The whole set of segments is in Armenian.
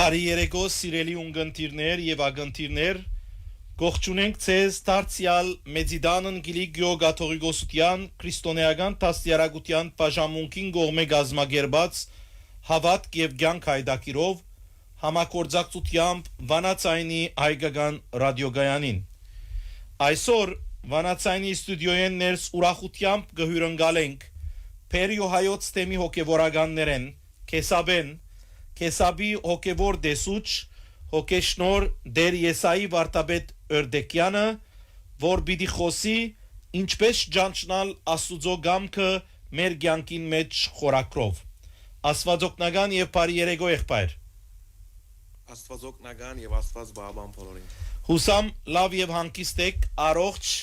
Բարի երեկո սիրելի ունգընտիրներ եւ ագընտիրներ Գողջունենք ցեզ դարձյալ Մեծիդանն Գիլիգիո Գաթողիկոսության քրիստոնեական տասյարակության բաժանմունքին գողմե գազմագերբած հավատք եւ կյանք հայդակիրով համակորձակցությամբ Վանացայինի հայկական ռադիոգայանին Այսօր Վանացայինի ստուդիոյեն ներս ուրախությամբ գհյուրընկալենք Պերիո հայոց թեմի հոգեվորականներեն Քեսաբեն Քեսաբի հոգևոր դեսուչ հոգեշնոր Դեր Եսայի Վարդապետ Օրդեկյանը որ պիտի խոսի ինչպես ճանչնալ Աստուծո գամքը մեր կյանքին մեջ խորակրով Աստվածօգնական եւ բարի երեկո եղբայր Աստվածօգնական եւ Աստված բաբան բոլորին Հուսամ լավ եւ հանգիստ եք առողջ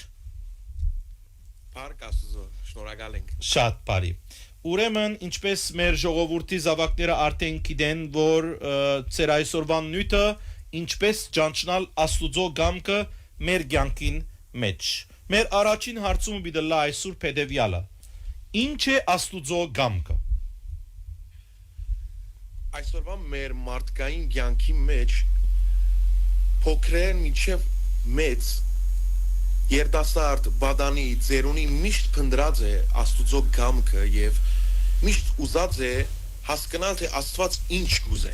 Փառք Աստծո շնորհակալ ենք Շատ բարի Ուրեմն ինչպես մեր ժողովրդի զավակները արդեն գիտեն որ ծեր այսօրվան նյութը ինչպես ճանչնալ Աստուծո գամքը մեր կյանքին մեջ մեր առաջին հարցումը պիտի լա այսօր պետեւյալը Ինչ է Աստուծո գամքը Այսօրվա մեր մարդկային կյանքի մեջ փոքրեն միջև մեծ երդասարդ բադանի ծերունի միշտ փնդրած է Աստուծո գամքը եւ միշտ ուզած է հասկանալ թե Աստված ինչ կուզե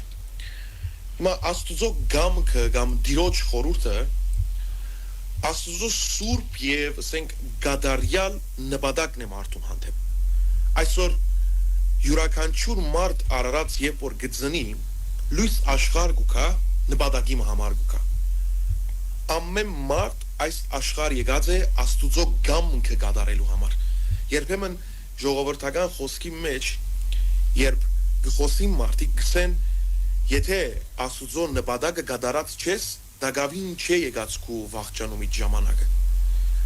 Հիմա Աստուծո գամքը կամ Տիրոջ խորհուրդը Աստուծո սուրբ եւ ասենք գադարյալ նպատակն է մարդուն հանդեպ Այսօր յուրաքանչյուր մարդ արարած երբ որ գծնի լույս աշխարհ գուկա նպատակի համար գուկա Ամեն մարդ այս աշխարհ եկած է Աստուծո գամքը գադարելու համար Երբեմն ժողովրդական խոսքի մեջ երբ գխոսին մարդիկ գսեն եթե Աստուծո նպատակը գադարած չես դա գավին չէ եկած քու վախճանումից ժամանակը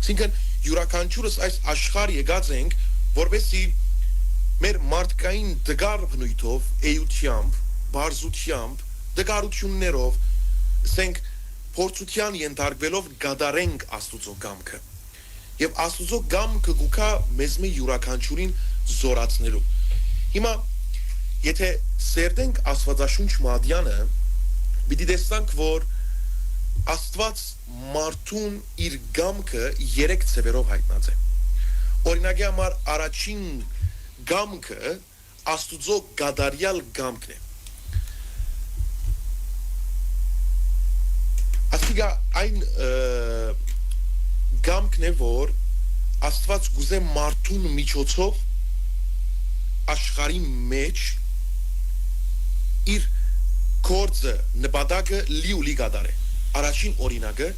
Այսինքն յուրաքանչյուրս այս աշխարհ եկած ենք որովհետեւ մեր մարդկային դգար բնույթով էությամբ բարձությամբ դգարություններով ասենք փորձության ենթարկվելով գադարենք Աստուծո գամքը Եվ Աստուծո գամքը գուկա մեզ մի յուրաքանչյուրին զորացնելու Հիմա եթե սերդենք Աստվածաշունչ մատյանը պիտի տեսնանք որ Աստված մարդուն իր գամքը 3 ցևերով հայտնած է Օրինակի համար առաջին գամքը Աստուծո գադարյալ գամքն է Աստիգա այն գամքն է որ Աստված գուզե մարդուն միջոցով աշխարհի մեջ իր կորձը նպատակը լի գադարե Առաջին օրինակը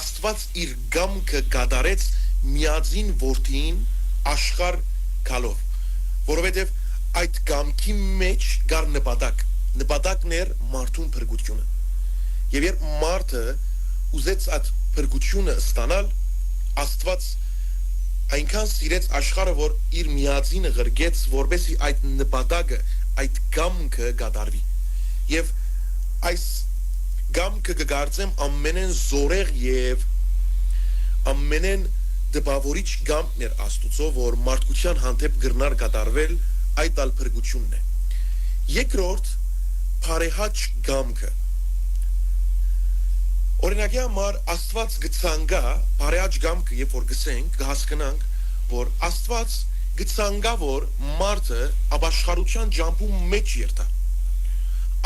Աստված իր գամքը գադարեց միածին որդին աշխարհ գալով որովհետև այդ գամքի մեջ գար նպատակն էր մարդուն փրկությունը Եվ երբ մարդը ուզեց այդ փրկությունը ստանալ Աստված այնքան սիրեց աշխարհը որ իր միածինը ղրգեց որբեսի այդ նպատակը այդ գամքը գադարվի Եվ այս գամքը կգործեմ ամենեն զորեղ եւ ամենեն դպավորիչ գամքն էր Աստուծո որ մարդկության հանդեպ գրնար գադարվել այդ ալ փրկությունն է Երկրորդ բարեհաճ գամքը Օրինակի համար Աստված գցանգա բարեհաճ գամքը երբ որ գսենք կհասկանանք որ Աստված գցանգա որ մարդը ապաշխարության ջամփում մեջ երթա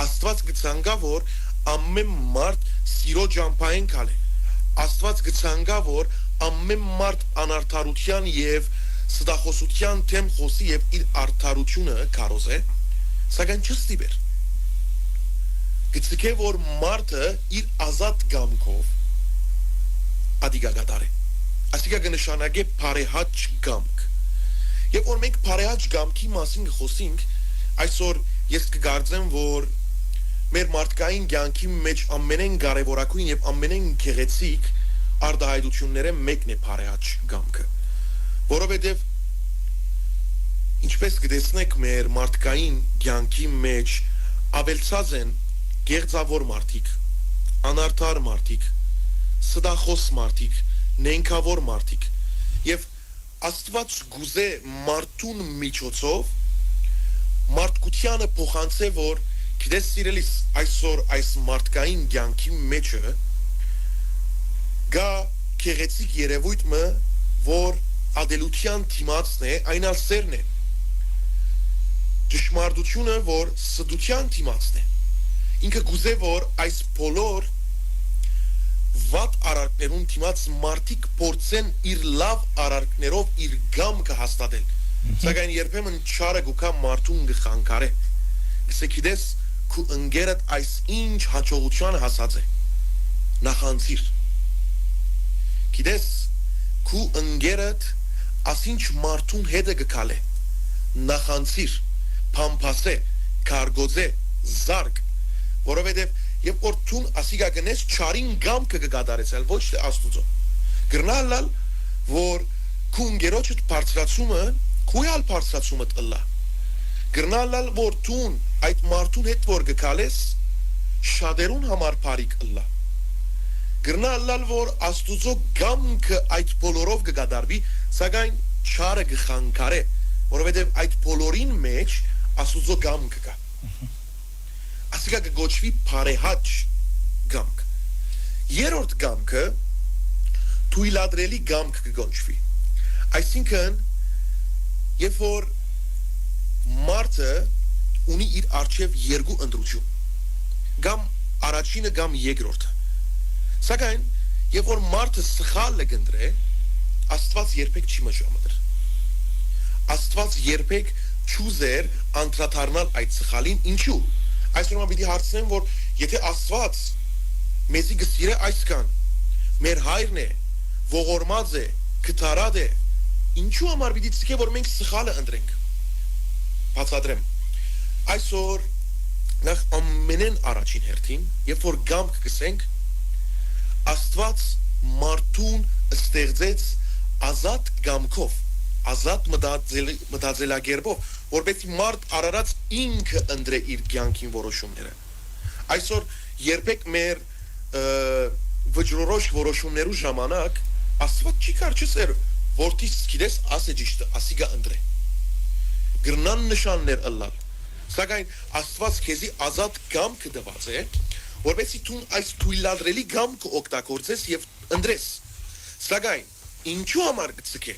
Աստված գցանգա որ ամեն մարդ սիրո ջամփային կալե Աստված գցանգա որ ամեն մարդ անարդարության եւ ստախոսության թեմ խոսի եւ իր արդարությունը կարոզե սակայն չստիպեր Գցկե որ մարդը իր ազատ գամքով ադիգա գադարե Աստիգա կնշանակե բարեհաճ գամք Եվ որ մենք բարեհաճ գամքի մասին խոսենք այսօր ես կգարձեմ որ մեր մարդկային կյանքի մեջ ամենեն կարևորագույն եւ ամենեն գեղեցիկ արտահայտությունները մեկն է բարեհաճ գամքը որովհետեւ ինչպես կտեսնեք մեր մարդկային կյանքի մեջ ավելցած են Գեղձավոր մարդիկ, անարդար մարդիկ, սդախոս մարդիկ, նենքավոր մարդիկ Եվ Աստված գուզե մարդուն միջոցով մարդկությանը փոխանցե որ Գիտես սիրելիս, այսօր այս մարդկային կյանքի մեջը գա քեղեցիկ երևույթը, որ ադելության թիմացն է, այն ասերն է։ Ճշմարտությունը, որ սդության թիմացն է։ Ինքը գուզե, որ այս բոլոր վատ արարքներուն թիմաց մարդիկ փորձեն իր լավ արարքներով իր գամքը հաստատել։ Սակայն երբեմն չարը գուքա մարդուն գխանկարե։ Գսեքիդես քու ընկերդ այս ինչ հաջողության հասած է։ Նախանցիր։ Գիտես քու ընկերդ ասինչ մարդուն հետը գկալե։ Նախանցիր, փամփասե, քարգոզե, զարգ, որովհետև երբ որ տուն ասիգա գնես չարին գամքը կգադարեցել ոչ թե աստուծո գրնալալ որ քու ընկերոջդ բարձրացումը քույալ բարձրացումը տլա գրնալալ որ տուն այդ մարդուն հետ որ գկալես շադերուն համար բարիք ըլլա գրնալալ որ աստուծո գամքը այդ բոլորով կգադարվի սակայն չարը գխանկարե որովհետև այդ բոլորին մեջ աստուծո գամքը կա ասիկա կգոչվի բարեհաճ գամք երրորդ գամքը թույլատրելի գամք կգոչվի այսինքն երբ որ մարդը ունի իր առջև երկու ընտրություն կամ առաջինը կամ երկրորդը սակայն երբ որ մարդը սխալը կընտրե աստված երբեք չի մժամտր աստված երբեք չուզեր անդրադառնալ այդ սխալին ինչու այսօր մենք պիտի հարցնենք որ եթե աստված մեզի գսիրե այսքան մեր հայրն է ողորմած է կտարած է ինչու համար պիտի ցկե որ մենք սխալը ընտրենք բացատրեմ այսօր նախ ամենեն առաջին հերթին երբ որ գամք գսենք աստված մարդուն ստեղծեց ազատ գամքով ազատ մտածելակերպով որպեսզի մարդ արարած ինքը ընտրե իր կյանքին որոշումները այսօր երբեք մեր վճռորոշ որոշումներու ժամանակ աստված չի կարճեսեր որտից գիտես ասե ճիշտը ասիգա ընտրե գրնան նշաններ ըլլալ սակայն աստված քեզի ազատ գամքը տված է որպեսզի դու այս թույլատրելի գամքը օգտագործես եւ ընտրես սակայն ինչու համար գցկե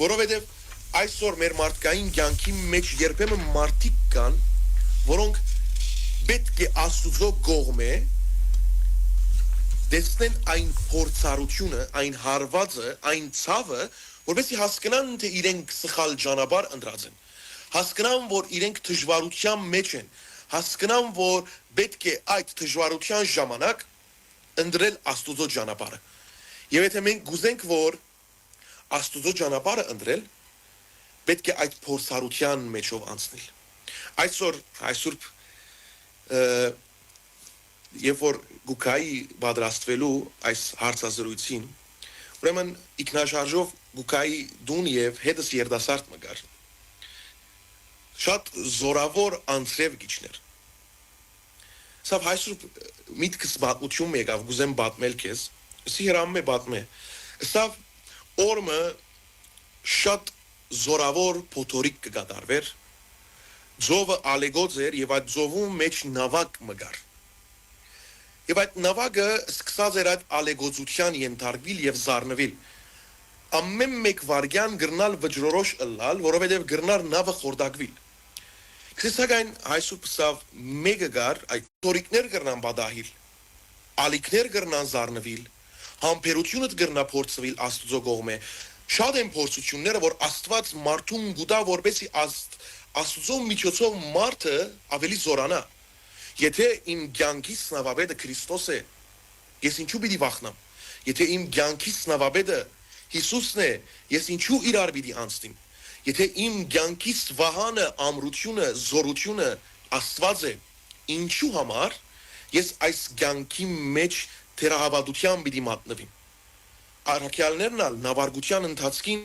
որովհետև այսօր մեր մարդկային կյանքի մեջ երբեմն մարդիկ կան, որոնք պետք է աստուծո կողմը դեսնեն այն փորձառությունը, այն հարվածը, այն ցավը, որովհետեւ հասկանան թե իրենք սխալ ճանապարհ ընտրած են։ Հասկանան, որ իրենք դժվարության մեջ են։ Հասկանան, որ պետք է այդ դժվարության ժամանակ ընտրել աստուծո ճանապարհը։ Եվ եթե մենք գուզենք, որ աստուծո ճանապարհը ընտրել պետք է այդ փորձառության մեջով անցնել այսօր երբ որ գուկայի պատրաստվելու այս հարցազրույցին ուրեմն ինքնաշարժով գուկայի դուն եւ հետս երդասարդ մգար շատ զորավոր անձրև գիչներ սա այսօր միտքս պատմություն եկավ գուզեմ պատմել քեզ սի հրամե պատմե սա օրը շատ զորավոր փոթորիկ կգադարվեր ձովը ալեգոծ էր եւ այդ ձովում մեջ նավակ մգար եւ այդ նավակը սկսած էր այդ ալեգոծության ենթարկվել եւ զառնվել ամեն մեկ վարյան գրնալ վճռորոշ ըլլալ որովհետեւ գրնար նավը խորդակվել քրիստական այսուր պսավ մեկը գար այդ փոթորիկներ գրնան բադահիլ ալիքներ գրնան զառնվել համբերությունը գրնա փորձվել աստուծո կողմը շատ են փորձությունները որ աստված մարդուն գուտա որպեսի աստուծո միջոցով մարդը ավելի զորանա եթե իմ կյանքիս նավաբեդը Քրիստոս է ես ինչու պիտի վախնամ եթե իմ կյանքիս նավաբեդը Հիսուսն է ես ինչու իրար պիտի անցնեմ եթե իմ կյանքիս վահանը ամրությունը զորությունը աստված է ինչու համար ես այս կյանքի մեջ թերահավատության պիտի մատնվեմ Արաքյալներն ալ նավարգության ընթացքին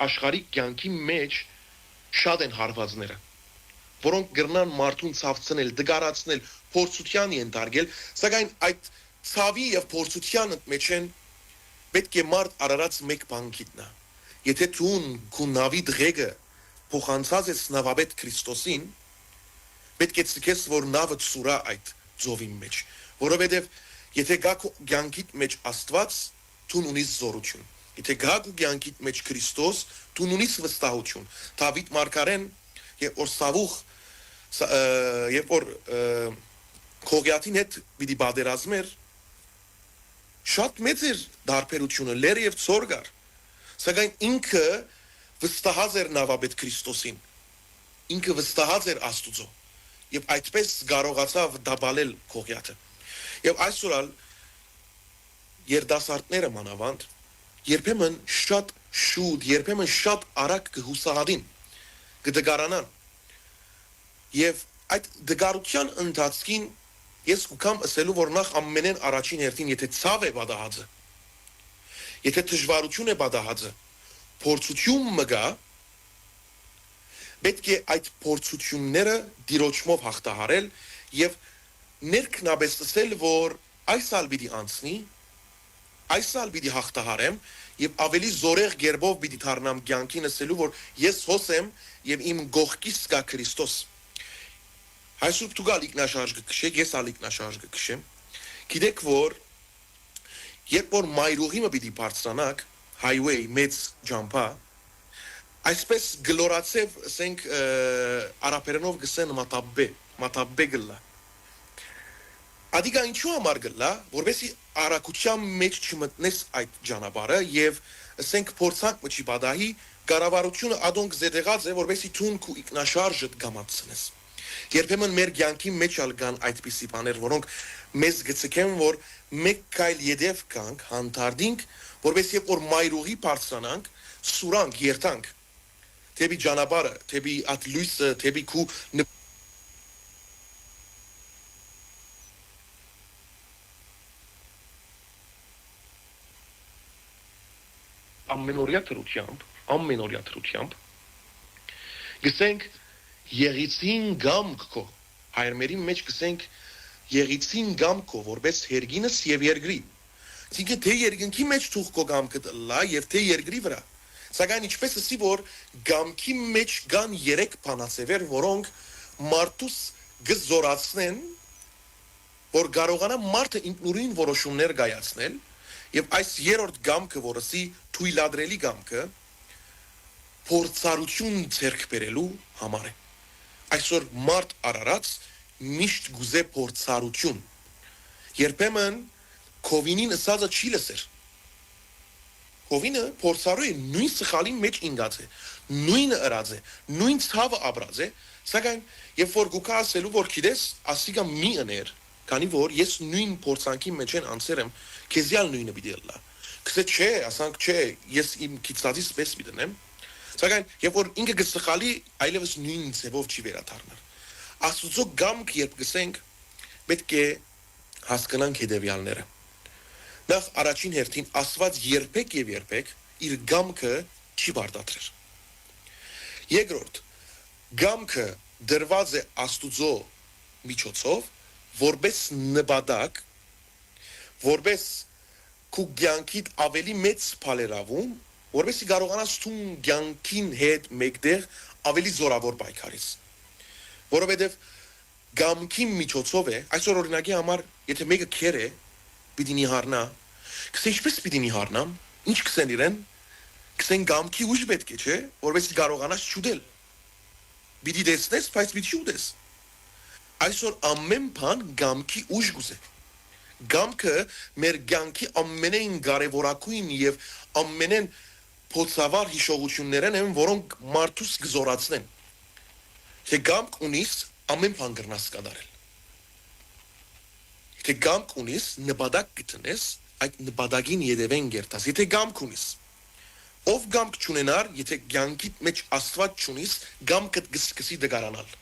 աշխարհի կյանքի մեջ շատ են հարվածները որոնք գրնան մարդուն ցավցնել, դգարացնել, փորձության ենթարկել, սակայն այդ ցավի եւ փորձության մեջ են պետք է մարդ արարած մեկ բան գիտնա։ Եթե դու քո նավի դղեկը փոխանցած ես նավաբեդ Քրիստոսին, պետք է ցկես որ նավը ծուրա այդ ծովի մեջ, որովհետեւ եթե գա քո ցանկիտ մեջ Աստված, դու ունես զորություն։ Եթե գա քո ցանկիտ մեջ Քրիստոս, դու ունես վստահություն։ Դավիթ մարգարեն եւ որ սավուխ եւ որ Քողյաթին հետ պիտի բادرազմեր շատ մեծ էր դարբերությունը լեր եւ ծորգար սակայն ինքը վստահած էր նավաբեդ Քրիստոսին ինքը վստահած էր Աստուծո եւ այդպես կարողացավ դաբալել Քողյաթը եւ այսօր երդասարտները մանավանդ երբեմն շատ շուտ երբեմն շատ արագ կհուսահատին կդգարանան եւ այդ դգարության ընթացքին ես կուքամ ասելու որ նախ ամենեն առաջին հերթին եթե ցավ է բադահածը եթե դժվարություն է բադահածը փորձություն մգա պետք է այդ փորձությունները դիրոճմով հաղթահարել եւ ներքնաբեսել որ այսալ պիտի անցնի այսալ պիտի հաղթահարեմ եւ ավելի զորեղ գերբով պիտի դառնամ կյանքին ասելու որ ես հոսեմ եւ իմ գողքիս կա Քրիստոս Այսօր դու գալ ինքնաշարժ կքշեք, ես ալ ինքնաշարժ կքշեմ։ Գիտեք որ երբ որ մայրուղիմը պիտի բարձրանաք, highway մեծ ջամփա, այսպես գլորացև, ասենք արաբերենով գսեն մատաբե գլա։ Ադիգա ինչու համար գլա, որովհետեւ արագության մեջ չմտնես այդ ճանապարհը եւ ասենք փորձանք մչի բադահի կառավարությունը ադոնք զետեղած է, որովհետեւ ցուն քու ինքնաշարժը գամացնես։ Երբեմն մեր կյանքի մեջ ալգան այդպիսի բաներ, որոնք մեզ գցկեն, որ մեկ կայլ յետև կանք, հանդարտինք, որովհետև որ մայրուղի բարձրանանք, սուրանք, երթանք, թեպի ճանապարհը, թեպի այդ լույսը, թեպի քու ամենօրյա թրությամբ, գսենք Եղիցին գամք քո հայրմերի մեջ գսենք եղիցին գամք քո որպես հերգինս եւ երկրի Այսինքն թե երկնքի մեջ թուղ քո գամքը լա եւ թե երկրի վրա սակայն ինչպես ասի որ գամքի մեջ կան 3 բանասևեր որոնք մարդուս գզորացնեն որ կարողանա մարդը ինքնուրույն որոշումներ կայացնել եւ այս երրորդ գամքը որ ասի թույլատրելի գամքը փորձառություն ձեռք բերելու համար է Այսօր մարդ արարած միշտ գուզե փորձառություն երբեմն Քովինին ասածը չի լսեր Քովինը փորձառու է նույն սխալի մեջ ինգած է նույնը ըրած է նույն ցավը ապրած է սակայն երբ որ գուկա ասելու որ գիտես ասիգա մի ըներ քանի որ ես նույն փորձանքի մեջ են անցել եմ քեզյալ նույնը պիտի լա քսե չէ ասանք չէ ես իմ քիծածից պես պիտեմ Սակայն երբ որ ինքը գսխալի այլևս նույն ձևով չի վերադառնալ Աստուծո գամք երբ գսենք պետք է հասկանանք հետևյալները Նախ առաջին հերթին Աստված երբեք եւ երբեք իր գամքը չի բարդատրել Երկրորդ գամքը դրված է Աստուծո միջոցով որպես նպատակ որպես քու կյանքիդ ավելի մեծ բալերավում որովհետեւ կարողանաս ցուն կյանքին հետ մեկտեղ ավելի զորավոր պայքարես որովհետեւ գամքի միջոցով է այսօր օրինակի համար եթե մեկը քեր է պիտի նիհարնա քսե ինչպես պիտի նիհարնամ ինչ քսեն իրեն քսեն գամքի ուժ պետք է չէ որովհետեւ կարողանաս ճուդել պիտի դեսնես բայց պիտի ճուդես այսօր ամեն բան գամքի ուժ գուզե գամքը մեր կյանքի ամենայն կարևորակույն եւ ամենեն փոցավար հիշողություններն են, որոնք մարդուս գզորացնեն։ Թե գամք ունիս, ամեն բան կրնաս կատարել։ Եթե գամք ունիս, նպատակ գտնես, այդ նպատակին յետևեն գերտաս։ Եթե գամք ունիս, ով գամք չունենար, եթե կյանքիդ մեջ Աստված չունիս, գամքդ կսկսի դգարանալ։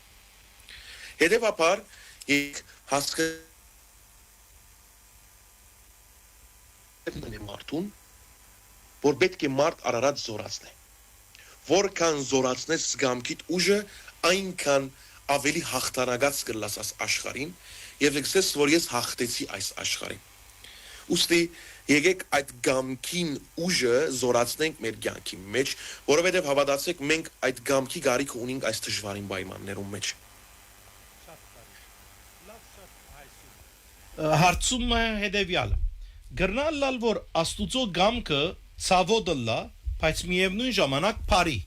Հետևաբար, հասկացել մարդուն որ պետք է մարդ արարած զորացնե։ Որքան զորացնես գամքիդ ուժը, այնքան ավելի հաղթանակած կլաս այս աշխարհին եւ եկես որ ես հաղթեցի այս աշխարհին ուստի եկեք այդ գամքին ուժը զորացնենք մեր կյանքի մեջ որովհետեւ հավատացեք մենք այդ գամքի գարիք ունենք այս դժվարին պայմաններում մեջ Հարցումը հետևյալը գրնալ լալ որ աստուծո գամքը ցավոդը լա բայց միևնույն ժամանակ բարի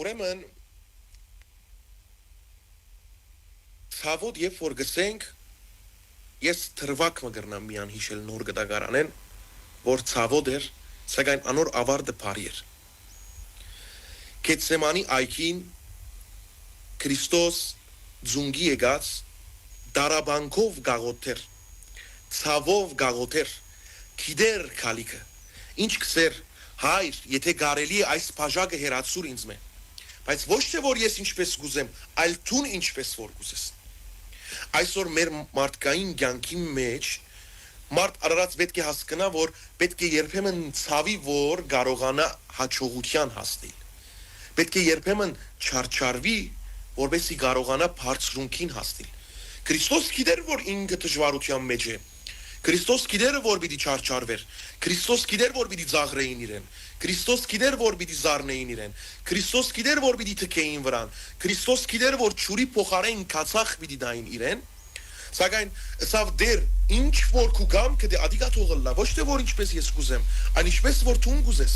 ուրեմն ցավոդ երբ որ գսենք ես թրվակ մգրնամ միան հիշել նոր գտագարանեն որ ցավոդ էր սակայն անոր ավարտը բարի էր Գեթսեմանի այգին Քրիստոս ձունգի եկած դարաբանքով գաղոթեր ցավով գաղոթեր գիտեր քալիքը ինչ կսեր հայր եթե կարելի է այս բաժակը հերացուր ինձ մե բայց ոչ թե որ ես ինչպես գուզեմ այլ ցուն ինչպես որ գուզես այսօր մեր մարդկային կյանքի մեջ մարդ արարած պետք է հասկանա որ պետք է երբեմն ցավի որ կարողանա հաջողության հասնել պետք է երբեմն չարչարվի որովհետեւ կարողանա բարձրունքին հասնել Քրիստոս գիտեր որ ինքը դժվարության մեջ է Քրիստոս գիտեր որ պիտի չարչարվեր Քրիստոս գիտեր որ պիտի ծաղրեին իրեն Քրիստոս գիտեր որ պիտի զարնեին իրեն Քրիստոս գիտեր որ պիտի թքեին վրան Քրիստոս գիտեր որ ճուրի փոխարեն կացախ պիտի դային իրեն սակայն սավ դեր ինչ որ կուգամ կդե ադիգա թողլա ոչ թե որ ինչպես ես կուզեմ այլ ինչպես որ ցուն կուզես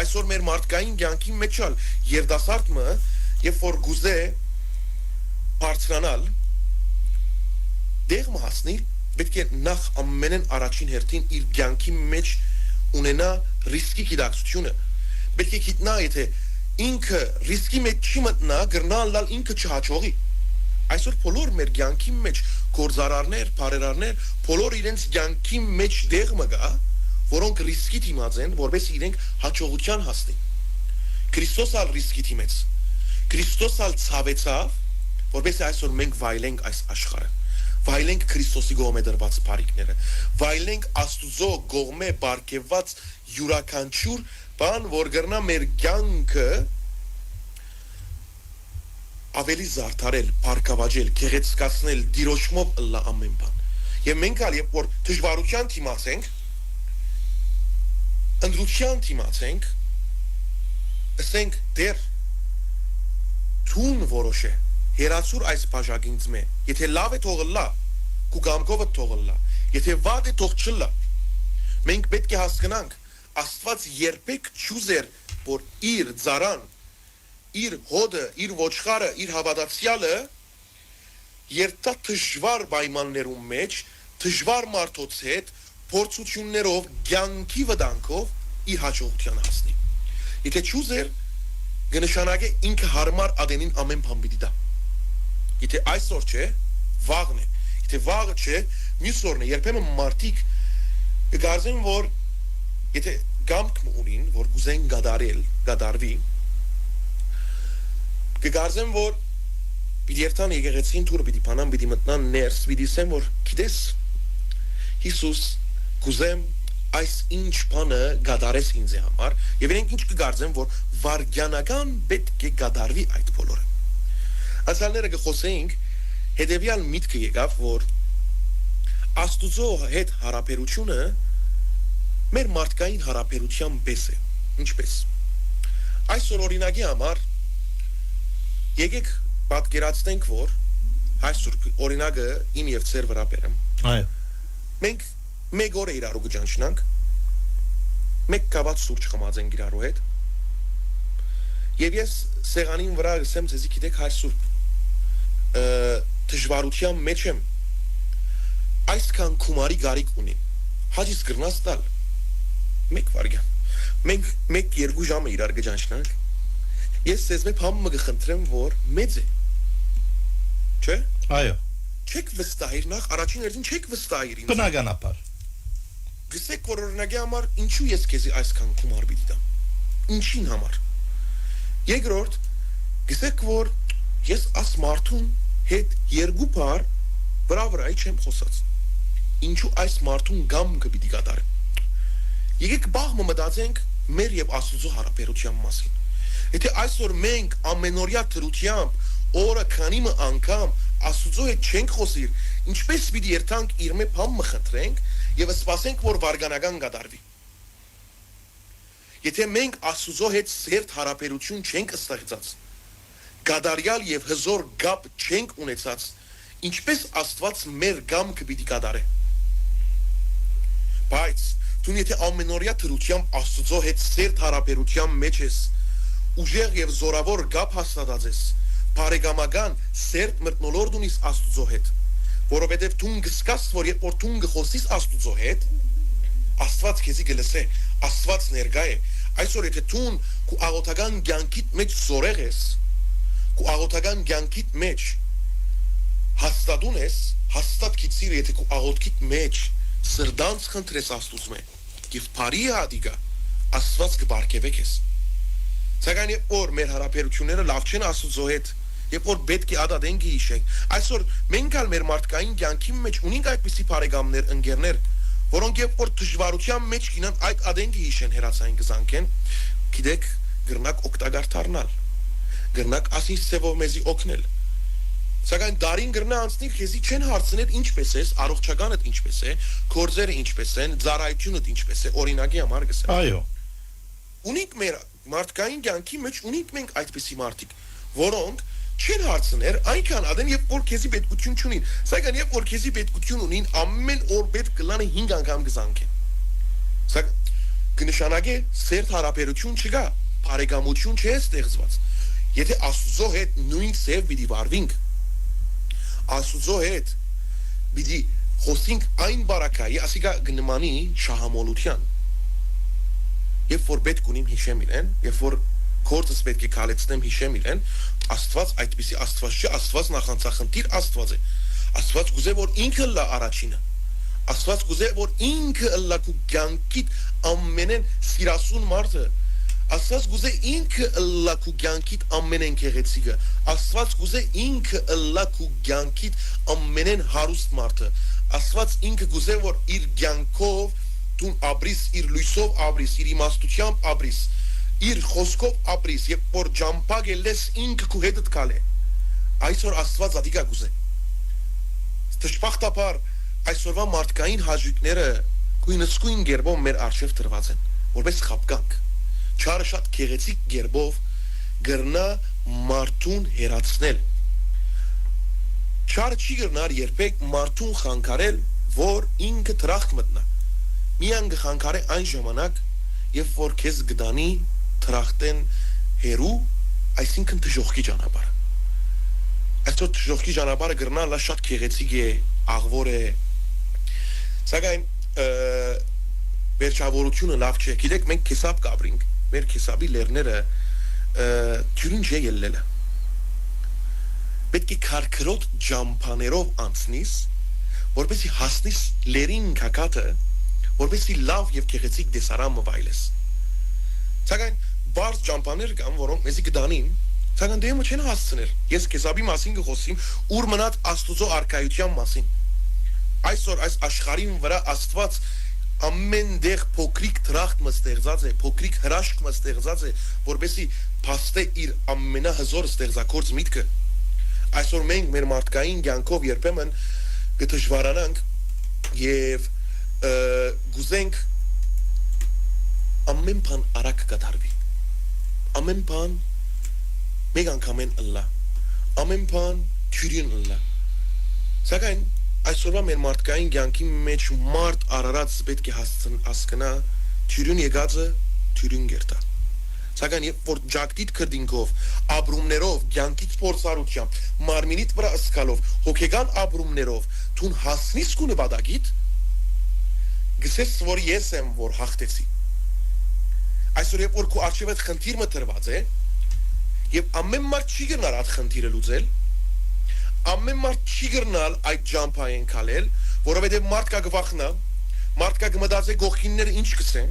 այսօր մեր մարդկային կյանքի մեջ ալ երդասարտը երբ որ գուզե բարձրանալ դեղ մահասնի պետք է նախ ամենեն առաջին հերթին իր կյանքի մեջ ունենա ռիսկի գիտակցությունը պետք է գիտնա եթե ինքը ռիսկի մեջ չի մտնա գրնալ ինքը չհաջողի այսօր բոլոր մեր կյանքի մեջ գործարարներ, բարերարներ բոլոր իրենց կյանքի մեջ դեղ մգա որոնք ռիսկի դիմաց են որպես իրենք հաջողության հասնեն Քրիստոս ալ ռիսկի դիմեց Քրիստոս ալ ցավեցավ որպես այսօր մենք վայելենք այս աշխարհը վայելենք Քրիստոսի գոմե դրված բարիկները վայելենք Աստուծո գողմե բարգեված յուրաքանչյուր բան որ գրնա մեր կյանքը ավելի զարդարել, բարգավաճել, գեղեցկացնել, դիրոշմով լա ամեն բան եւ մենք ալ երբ որ դժվարության դիմացենք ընդրության դիմացենք ասենք դեր ցուն որոշե հերացուր այս բաժակինց մե եթե լավ է թողլա կուգամկովը թողլա եթե վատ է թող չլա մենք պետք է հասկանանք Աստված երբեք չուզեր որ իր ծարան իր հոդը իր ոչխարը իր հավատացյալը երթա դժվար պայմաններում մեջ դժվար մարդոց հետ փորձություններով կյանքի վտանգով իր հաջողության հասնի եթե չուզեր կնշանակե ինքը հարմար ադենին ամեն բան պիտի դա Եթե այսօր չէ, վաղն է։ Եթե վաղը չէ, մյուս օրն է։ Երբեմն մարդիկ կգարձեն, որ եթե գամք ունին, որ գուզեն գադարվի, կգարձեն, որ պիտի երթան եկեղեցին թուրը պիտի փանան, պիտի մտնան ներս, պիտի ասեն, որ գիտես, Հիսուս, գուզեմ այս ինչ բանը գադարես ինձ համար, եւ իրենք ինչ կգարձեն, որ վարգյանական պետք է գադարվի այդ բոլորը։ Ասալները կխոսեինք, հետևյալ միտքը եկավ, որ Աստուծո հետ հարաբերությունը մեր մարդկային հարաբերության պես է, ինչպես։ Այսօր օրինակի համար եկեք պատկերացնենք, որ այսօր օրինակը իմ եւ ծեր վրա բերեմ։ Այո։ Մենք մեկ օր իրարու կճանչնանք, մեկ կաված սուրճ խմածենք իրարու հետ, եւ ես սեղանին վրա ասեմ ձեզի գիտեք հայր սուրբ, դժվարության մեջ եմ, այսքան գումարի գարիք ունի, հաջիս կրնաս տալ, մեկ վարգյան, մենք մեկ երկու ժամ իրար կճանչնանք, ես ձեզ մեկ համը կխնդրեմ, որ մեծ է, չէ? Այո։ Չեք վստահիր նախ, առաջին երդին չեք վստահիր ինձ։ Բնականաբար։ Գսեք, որ օրինակի համար ինչու ես քեզի այսքան գումար պիտի տամ։ Ինչին համար։ Երկրորդ, գսեք, որ ես աս մարդուն հետ երկու բար վրա չեմ խոսած։ Ինչու այս մարդուն գամքը պիտի կատարեմ։ Եկեք բաղը մտածենք մեր եւ Աստուծո հարաբերության մասին։ Եթե այսօր մենք ամենօրյա դրությամբ օրը քանի անգամ Աստծո հետ չենք խոսիր, ինչպես պիտի երթանք իր մեծ բամը խնդրենք եւ սպասենք, որ վարգանական կդարվի։ Եթե մենք Աստծո հետ սերտ հարաբերություն չենք ստեղծած, գադարյալ եւ հզոր գապ չենք ունեցած, ինչպես Աստված մեր գամքը պիտի կդարե։ Բայց դու եթե ամենօրյա դրությամբ Աստծո հետ սերտ հարաբերության մեջ ես, ուժեղ եւ զորավոր գապ հաստատած ես, բարեկամական սերտ մտնոլորտ ունիս Աստծո հետ, որովհետև դու գսկաս, որ երբ որ դու գխոսիս Աստծո հետ, Աստված քեզի գլսե, Աստված ներկա է։ Այսօր եթե դու քո աղոթական կյանքիդ մեջ զորեղ ես, քո աղոթական կյանքիդ մեջ հաստատուն ես, հաստատ քիծիր, եթե քո աղոթքիդ մեջ սրդանց խնդրես Աստծո եւ բարի հադիգա, Աստված կբարգեւե քեզ։ Սակայն երբ որ մեր հարաբերությունները լավ չեն Աստծո հետ, երբ որ պետք է ադադենք հիշենք, այսօր մենք ալ մեր մարդկային կյանքի մեջ ունենք այդպիսի բարեկամներ, ընկերներ, որոնք երբ որ դժվարության մեջ կինան այդ ադենքը հիշեն հերացային կզանքեն, գիտեք, գրնակ օգտակար դառնալ, գրնակ ասից ծևով մեզի օգնել։ Սակայն դարին գրնա անցնի քեզի չեն հարցնել ինչպես ես, առողջականդ ինչպես է, գործերը ինչպես են, ծառայությունդ ինչպես է, օրինակի համար գսեմ։ Այո։ Ունենք մեր մարդկային կյանքի մեջ ունենք մենք այդպիսի մարդիկ, որոնք չեն հարցներ այնքան ադեն երբ որ քեզի պետքություն չունին, սակայն երբ որ քեզի պետքություն ունին, ամեն օր պետք կլանը 5 անգամ կզանքեն։ Սակայն կնշանակե սերտ հարաբերություն չկա, բարեկամություն չէ ստեղծված։ Եթե Աստծո հետ նույն սև պիտի վարվենք, Աստծո հետ պիտի խոսենք այն բարակայի, ասիկա գնմանի շահամոլության։ Երբ որ պետք ունիմ հիշեմ իրեն, երբ որ գործս պետք է քալեցնեմ հիշեմ իրեն, Աստված այդպիսի Աստված չէ, Աստված նախանցախնդիր Աստված է։ Աստված գուզե որ ինքը լա առաջինը։ Աստված գուզե որ ինքը լա քու կյանքիդ ամենեն սիրասուն մարդը։ Աստված գուզե ինքը լա քու կյանքիդ ամենեն գեղեցիկը։ Աստված գուզե ինքը լա քու կյանքիդ ամենեն հարուստ մարդը։ Աստված ինքը գուզե որ իր կյանքով դու ապրիս, իր լույսով ապրիս, իր իմաստությամբ ապրիս, իր խոսքով ապրիս, երբ որ ջամփակ ելես ինքը քու հետդ կալե։ Այսօր Աստված ադիկա գուզե։ Դժբախտաբար այսօրվա մարդկային հաճույքները գույնսկույն գերբով մեր արժև տրված են, որպես խապկանք։ Չարը շատ գեղեցիկ գերբով գրնա մարդուն հերացնել։ Չարը չի գրնար երբեք մարդուն խանգարել, որ ինքը տրախտ մտնա։ Միան գխանգարե այն ժամանակ, երբ որ քեզ գդանի տրախտեն հերու, այսինքն դժողքի ճանապարհը։ Այսօր դժողքի ճանապարհը գրնա լա շատ գեղեցիկ է, աղվոր է։ Սակայն վերջավորությունը լավ չէ։ Գիտեք, մենք քեսապ կաբրինք, մեր քեսապի լերները ջուրին չէ ելնելը։ Պետք է քարքրոտ ջամփաներով անցնիս, որպեսզի հասնիս լերին կակատը, որպեսզի լավ եւ գեղեցիկ դեսարան մվայլես։ Սակայն բարձ ջամփաներ կան, որոնք մեզի կդանին, սակայն դեմը չեն հասցնել։ Ես քեսապի մասին կխոսեմ, ուր մնաց Աստծո արքայության մասին։ Այսօր այս աշխարհին վրա Աստված ամեն դեղ փոքրիկ տրախտ մստեղծած է, փոքրիկ հրաշք մստեղծած է, որպեսզի փաստե իր ամենահզոր ստեղծագործ միտքը։ Այսօր մենք մեր մարդկային կյանքով երբեմն կդժվարանանք եւ գուզենք ամեն բան արագ կդարվի։ Ամեն բան մեկ անգամեն ըլլա։ Ամեն բան քյուրին ըլլա։ Սակայն այսօրվա մեր մարդկային կյանքի մեջ մարդ արարած պետք է հասկանա թյուրին եկածը թյուրին գերտա։ Սակայն երբ որ ջակտիտ քրդինքով, ապրումներով, կյանքից փորձառությամբ, մարմինիդ վրա ըսկալով, հոգեգան ապրումներով դու հասնես քո նպատակիդ, գսես որ ես եմ որ հաղթեցի։ Այսօր երբ որ քո արժևդ խնդիրը տրված է, եւ ամեն մարդ չի գնար այդ խնդիրը լուծել, ամեն մարդ չի գրնալ այդ ջամփային քալել, որովհետև մարդկա գվախնա, մարդկա գմդացե գողքինները ինչ կսեն,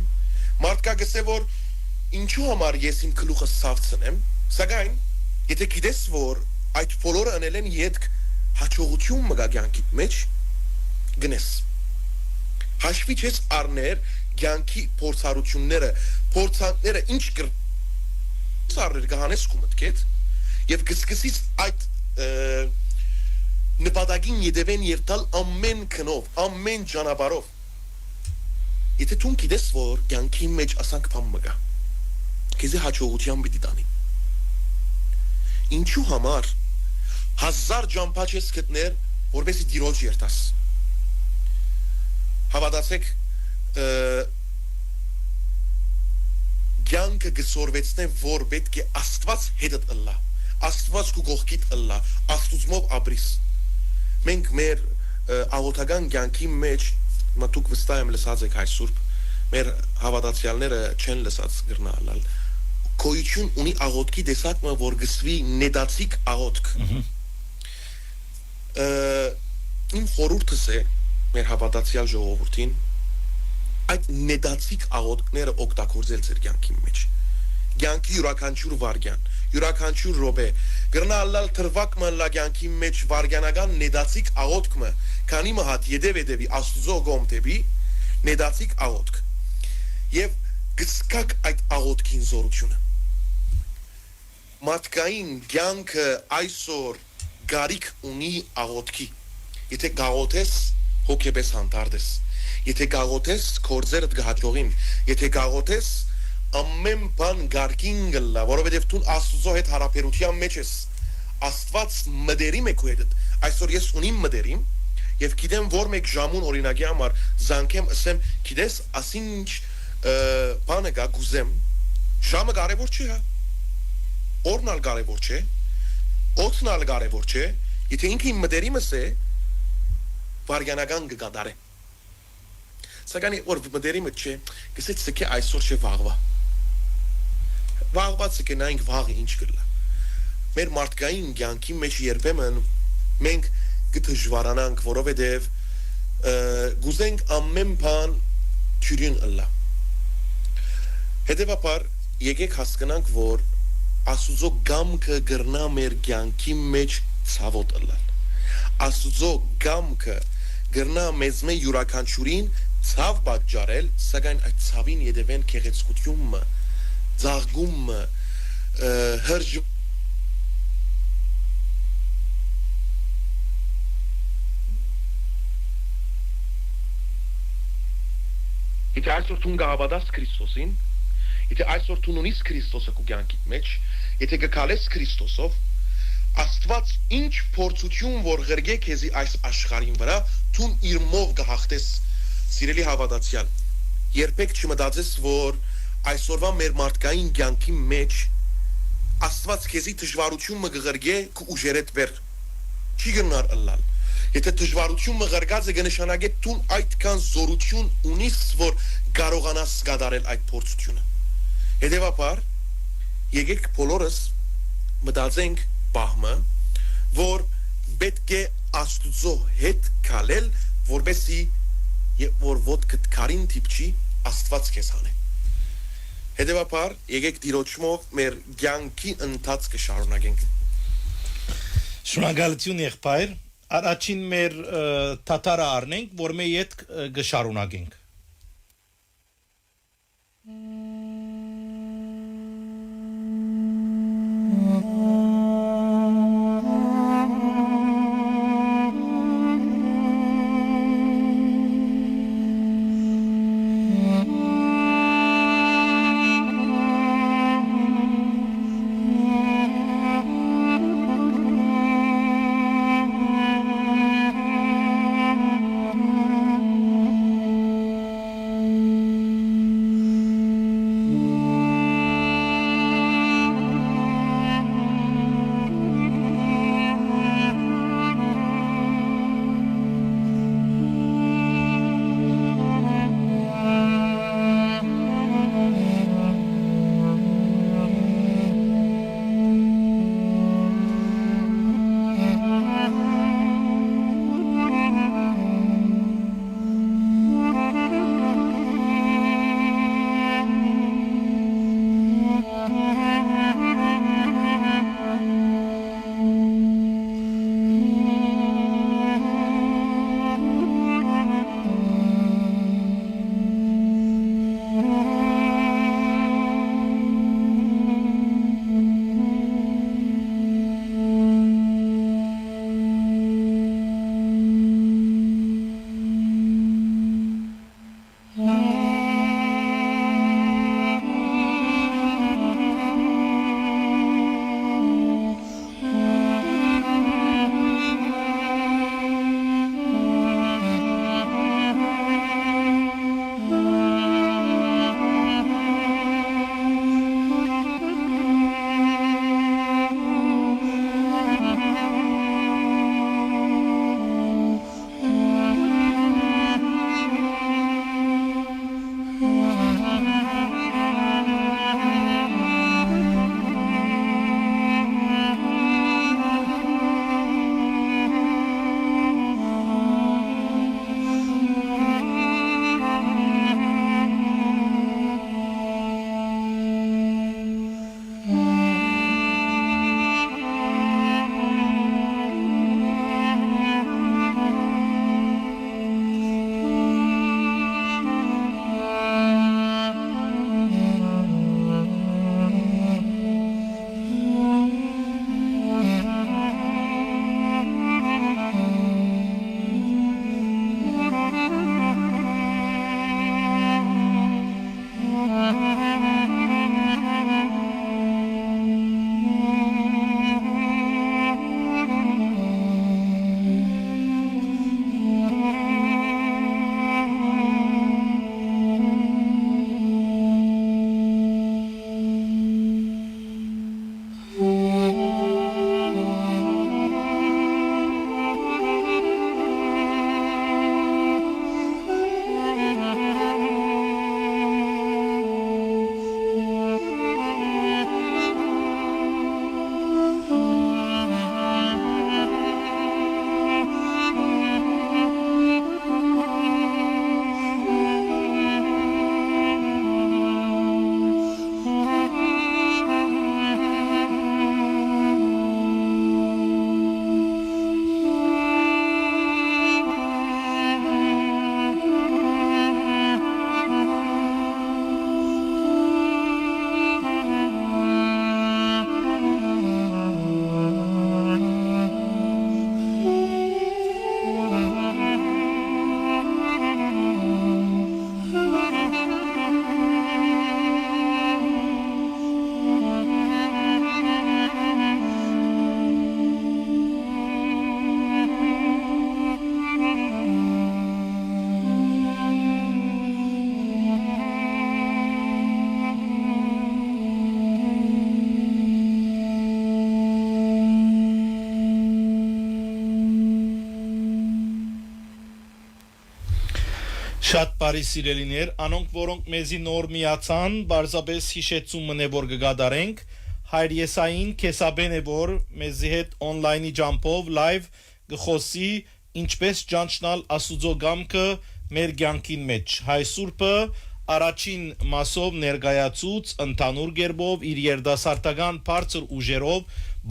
մարդկա գսե որ ինչու համար ես իմ գլուխը սավցնեմ, սակայն եթե գիտես որ այդ բոլորը անել են յետք հաջողություն մգա կյանքիդ մեջ գնես։ Հաշվի չես առներ կյանքի փորձառությունները, փորձանքները ինչ սարներ կհանես քու մտքետ եւ կսկսից այդ նպատակին յետևեն երթալ ամեն քնով, ամեն ճանապարհով։ Եթե դու գիտես, որ կյանքի մեջ ասանք բան մգա, քեզ հաջողության պիտի տանի։ Ինչու համար 1000 ճամփա չես գտներ, որովհետեւ դիրոջ երթաս։ Հավատացեք, կյանքը գսորվեցնե, որ պետք է Աստված հետդ ըլլա, Աստված քու կողքիդ ըլլա, Աստուծմով ապրիս։ Մենք մեր աղոթական կյանքի մեջ մտուկ վստահ եմ լսած եք հայ սուրբ, մեր հավատացյալները չեն լսած գրնալալ։ Գոյություն ունի աղոթքի տեսակը, որ գսվի նետացիկ աղոթք։ Իմ խորհուրդս է մեր հավատացյալ ժողովրդին այդ նետացիկ աղոթքները օգտագործել ձեր կյանքի մեջ։ Կյանքի յուրաքանչյուր վարքյան, յուրաքանչյուր րոպե գրնալալ թրվակ մնլա կյանքի մեջ վարքյանական նետացիկ աղոթքը, քանի մհատ յետևի Աստուծո գոմտեբի նետացիկ աղոթք։ Եվ գցկակ այդ աղոթքին զորությունը։ Մարդկային կյանքը այսօր գարիք ունի աղոթքի։ Եթե գաղոթես, հոգեպես հանդարտես։ Եթե գաղոթես, կորձերդ կհաջողին։ Եթե գաղոթես, ամեն բան գարկին գլա, որովհետև դու Աստծո հետ հարաբերության մեջ ես։ Աստված մտերիմ է քո հետ։ Այսօր ես ունիմ մտերիմ, եւ գիտեմ, որ մեկ ժամուն օրինակի համար զանգեմ, ասեմ, գիտես, ասինչ բանը գա գուզեմ։ Ժամը կարևոր չի, հա։ Օրն ալ կարևոր չէ, օդն ալ կարևոր չէ, եթե ինքը իմ մտերիմս է, վարքյանական կգադարե։ Սակայն որ մտերիմը չէ, գսեց սքե այսօր չէ վաղվա։ Վաղվա սքե նայինք վաղը ինչ կլա։ Մեր մարդկային կյանքի մեջ երբեմն մենք կդժվարանանք, որովհետև գուզենք ամեն բան ճյուրին ըլլա։ Հետևաբար եկեք հասկանանք, որ Աստուծո գամքը գրնա մեր կյանքի մեջ ցավոտ ըլլալ։ Աստուծո գամքը գրնա մեզ մե յուրաքանչյուրին ցավ պատճառել, սակայն այդ ցավին յետևեն քեղեցկությունը, ծաղկումը, հրջ Եթե այսօր դու գավադաս Քրիստոսին, եթե այսօր դու ունիս Քրիստոսը քո կյանքիդ մեջ, եթե գկալես Քրիստոսով, Աստված ինչ փորձություն որ ղրգե քեզի այս աշխարհին վրա, դու իր մով կհաղթես, սիրելի հավատացյալ։ Երբեք չմտածես, որ այսօրվա մեր մարդկային կյանքի մեջ Աստված քեզի դժվարությունը կղրգե քո ուժերդ վեր։ Չի գնար ըլլալ։ Եթե դժվարությունը ղրգած է կնշանակե դու այդքան զորություն ունիս, որ կարողանաս կատարել այդ փորձությունը։ Հետևաբար, եկեք բոլորս մտածենք բահմը, որ պետք է Աստուծո հետ քալել, որբեսի որ ոդկդ կարին տիպչի Աստված քեզ հանե։ Հետևաբար, եկեք դիրոճմով մեր կյանքի ընթացքը շարունակենք։ Շնորհակալություն եղբայր, առաջին մեր թաթարը առնենք, որ մեր հետ կշարունակենք։ Շատ բարի սիրելիներ, անոնք որոնք մեզի նոր միացան, բարձաբես հիշեցում մնե որ կգադարենք, հայր եսային կեսաբեն է որ մեզի հետ on-line-ի ջամփով live գխոսի ինչպես ճանչնալ Աստուծո գամքը մեր կյանքին մեջ։ Հայ Սուրբը առաջին մասով ներկայացուց ընդհանուր գերբով իր երդասարտական բարձր ուժերով,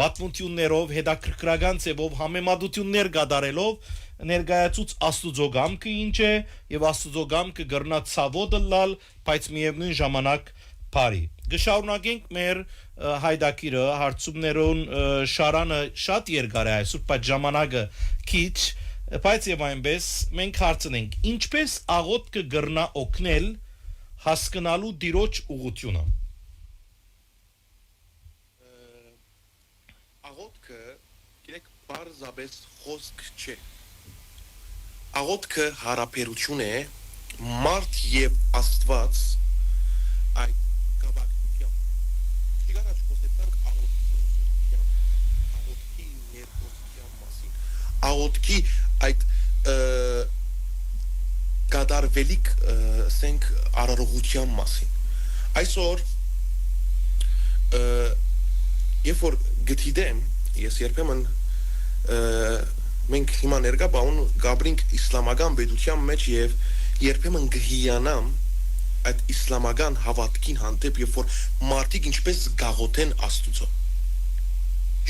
բացմունքներով, հետաքրքրական ձևով համեմատություններ կատարելով ներկայացուց Աստուծո գամքը ինչ է եւ Աստուծո գամքը գրնա ցավոդը լալ, բայց միևնույն ժամանակ բարի։ Գշարունակենք մեր հայդակիրը հարցումներուն շարանը շատ երկար է այսօր, բայց ժամանակը քիչ, բայց եւ այնպես մենք հարցնենք ինչպես աղոթքը գրնա օգնել հասկանալու Տիրոջ ուղղությունը։ Աղոթքը գիտեք բարձաբես խոսք չէ։ Աղոթքը հարաբերություն է մարդ եւ Աստված այդ կապակցությամբ։ Իգարաչ խոսեցանք աղոթքի ներկայության մասին։ Աղոթքի այդ կատարվելիք ասենք արարողության մասին։ Այսօր երբ որ գտիդեմ ես երբեմն մենք հիմա ներկա բան գաբրինք իսլամական պետության մեջ եւ երբեմն գհիանամ այդ իսլամական հավատքին հանդեպ երբ որ մարդիկ ինչպես գաղոթեն Աստուծո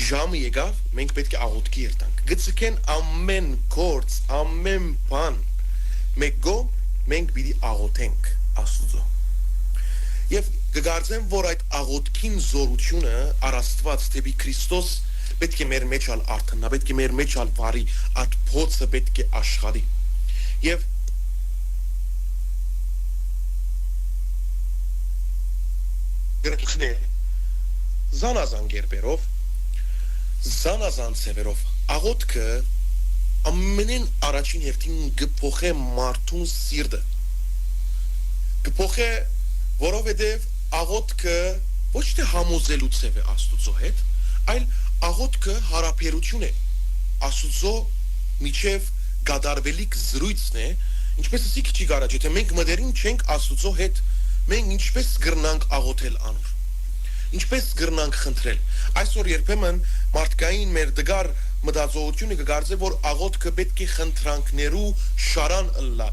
ժամը եկավ մենք պետք է աղոթքի երթանք գծկեն ամեն գործ ամեն բան մեկո մենք պիտի աղոթենք Աստուծո եւ կգարձեմ որ այդ աղոթքին զորությունը առաստված դեպի Քրիստոս պետք է մեր մեջ ալ արթնա, պետք է մեր մեջ ալ վարի, այդ փոցը պետք է աշխարհի։ Եվ գրքն է զանազան գերբերով, զանազան ծևերով աղոթքը ամենին առաջին հերթին գփոխե մարդուն սիրտը։ Գփոխե, որովհետև աղոթքը ոչ թե համոզելու ծև է Աստուծո հետ, այլ աղոթքը հարաբերություն է Աստուծո միջև գադարվելիք զրույցն է ինչպես ասի քիչ գարաջ եթե մենք մտերին չենք Աստուծո հետ մենք ինչպես գրնանք աղոթել անոր ինչպես գրնանք խնդրել այսօր երբեմն մարդկային մեր դգար մտածողությունը կգարձե որ աղոթքը պետք է խնդրանքներու շարան ըլլա